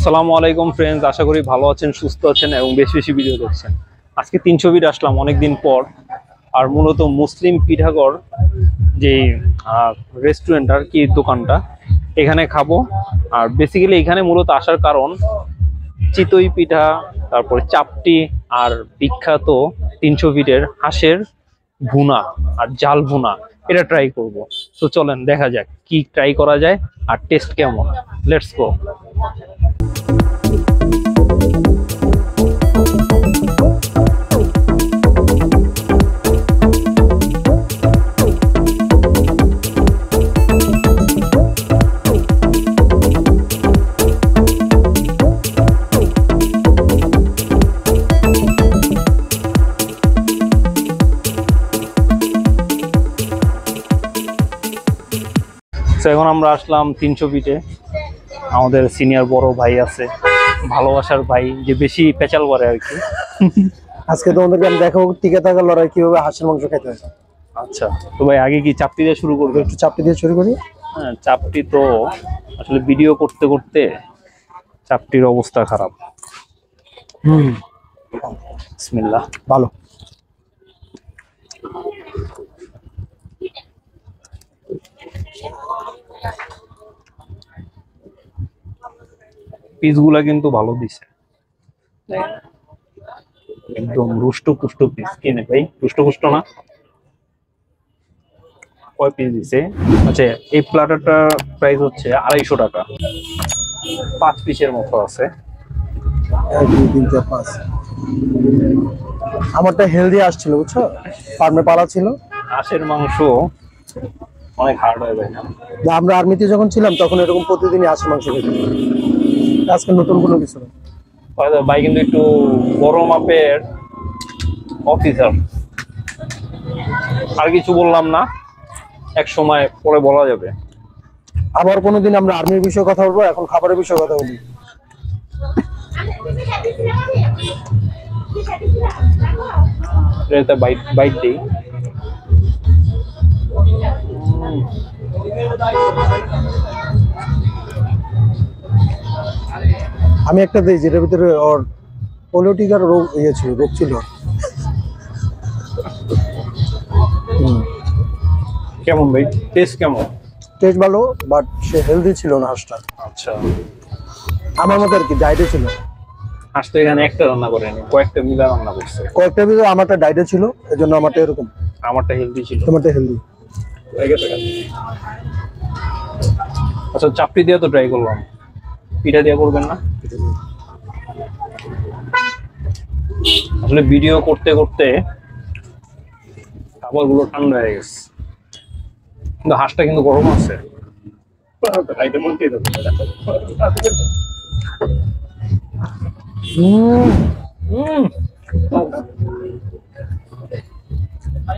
আসসালামু আলাইকুম ফ্রেন্ডস, আশা করি ভালো আছেন, সুস্থ আছেন এবং বেশি বেশি ভিডিও দেখছেন। আজকে 300 ফিট আসলাম অনেকদিন পর। আর মূলত মুসলিম পিঠাগড় যে রেস্টুরেন্ট আর কি দোকানটা, এখানে খাবো। আর বেসিক্যালি এখানে মূলত আসার কারণ চিতই পিঠা, তারপরে চাপটি, আর বিখ্যাত 300 ফিটের হাঁসের ভুনা আর জাল ভুনা, এটা ট্রাই করব। তো চলেন দেখা যাক কি ট্রাই করা যায় আর টেস্ট কেমন। Let's go. এখন আমরা আসলাম 300 ফিটে। আমাদের সিনিয়র বড় ভাই আছে, ভালোবাসার ভাই, যে বেশি পেঁচাল করে আর কি। আজকে তোমাদেরকে আমি দেখাবো টিকে থাকার লড়াই কিভাবে হাঁসের মাংস খেতে হয়। আচ্ছা, তো ভাই আগে কি চাপটি দিয়ে শুরু করবো? একটু চাপটি দিয়ে শুরু করি। হ্যাঁ, চাপটি তো আসলে ভিডিও করতে করতে চাপটির অবস্থা খারাপ। বিসমিল্লাহ। ভালো। পিসগুলা কিন্তু ভালো দিছে, একদম রুষ্ট পুষ্ট পিস। কিনে ভাই রুষ্ট পুষ্ট না? কয় পিস দিছে? আচ্ছা, এই প্ল্যাটারটার প্রাইস হচ্ছে 250 টাকা। 5 পিসের মতো আছে। 1 2 3 4 5। আমারটা হেলদি আসছিল, বুঝছো, ফার্মে পালা ছিল। হাঁসের মাংস অনেক হার্ড হয়ে যায় না? আমরা আর্মিতে যখন ছিলাম তখন এরকম প্রতিদিনই হাঁসের মাংস খেতাম। আজকে নতুন কোনো কিছু না। ভাই কিন্তু একটু বড় মাপের অফিসার। আর কিছু বললাম না, এক সময় পরে বলা যাবে। আবার কোনোদিন আমরা আর্মির বিষয়ে কথা বলবো, এখন খাবারের বিষয়ে কথা বলি। এটা বাইট বাইট দেই। আমি একটা দিই যেটার ভিতরে ওর পোলিওটিকার রোগ ছিল, রোগ ছিল। কেমন ভাই টেস্ট কেমন? টেস্ট ভালো, বাট সে হেলদি ছিল না হাঁসটা। আচ্ছা, আমার মতো আর কি, ডায়েটে ছিল। হাঁস তো এখানে একটা রান্না করেনি, কয়েকটা মিলা রান্না করছে। কয়েকটা ভিতরে আমারটা ডায়েটে ছিল, এজন্য আমারটা এরকম। আমারটা হেলদি ছিল, তোমারটা হেলদি। আচ্ছা, চাপটি দিয়ে তো ট্রাই করলাম, পিঠা দিয়ে করবেন না? আসলে ভিডিও করতে করতে খাবারগুলো ঠান্ডা হয়ে গেছে, কিন্তু হাঁসটা কিন্তু গরম আছে।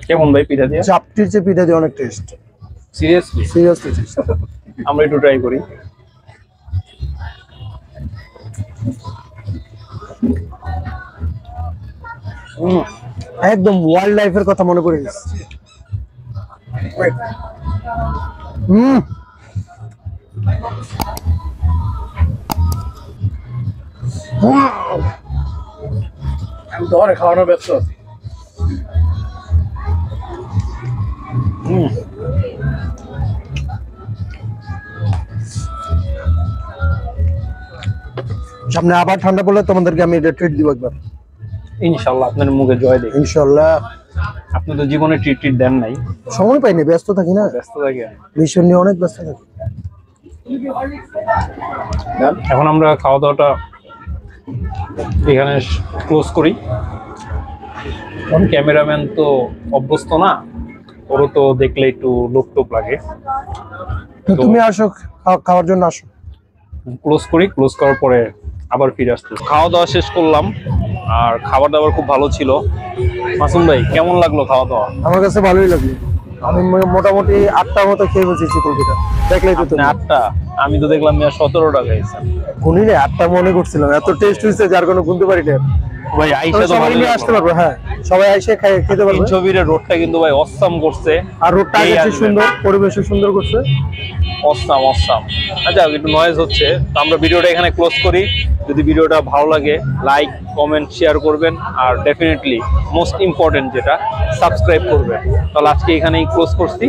কেমন ভাই পিঠা দিয়ে? চাপটির চেয়ে পিঠা দিয়ে অনেক টেস্ট। সিরিয়াসলি? Seriously test. আমরা একটু ট্রাই করি। একদম ওয়াইল্ড লাইফের কথা মনে পড়ে গেছে। আমি তো অনেক খাওয়ানোর ব্যস্ত আছি। সামনে আবার ঠান্ডা পড়লে তোমাদেরকে আমি এটা ট্রিট দিব একবার, ইনশাআল্লাহ। আপনার মুখে জয় দেই ইনশাআল্লাহ। আপনি তো জীবনে ট্রিট দেন নাই। সময় পাইনি, ব্যস্ত থাকি না, ব্যস্ত থাকি। মিশন নিয়ে অনেক ব্যস্ত থাকি। এখন আমরা খাওয়া দাওয়াটা এখানে ক্লোজ করি, কারণ ক্যামেরাম্যান তো অভ্যস্ত না, ওরও তো দেখলে একটু লোক টোপ লাগে। তো তুমি আসো, খাওয়ার জন্য আসো। ক্লোজ করি, ক্লোজ করার পরে আবার ফিরে আসতে। খাওয়া দাওয়া শেষ করলাম, আর খাবার দাবার খুব ভালো ছিল। মাসুম ভাই কেমন লাগলো খাওয়া দাওয়া? আমার কাছে ভালোই লাগলো। আমি মোটামুটি 8টার মতো খেয়ে বলছি চিতল পিঠা, দেখলেই তো। 8টা? আমি তো দেখলাম 17টা খাইছেন। গুনি রে 8টা মনে করছিলাম, এত টেস্ট হয়েছে যার কোনো গুনতে পারি না। ভাই আইসা তো সবাই ভালো নিয়ে আসতে পারবো, হ্যাঁ সবাই এসে খেতে পারবে। 300 ফিটের রোডটা কিন্তু ভাই অসাম করছে, আর রোডটা এই আগে আসবেন। সুন্দর, পরিবেশও সুন্দর করছে। Awesome awesome. আচ্ছা একটু নয়েজ হচ্ছে, তো আমরা ভিডিওটা এখানে ক্লোজ করি। যদি ভিডিওটা ভালো লাগে লাইক কমেন্ট শেয়ার করবেন, আর ডেফিনেটলি মোস্ট ইম্পর্টেন্ট যেটা সাবস্ক্রাইব করবেন। তাহলে আজকে এখানেই ক্লোজ করছি।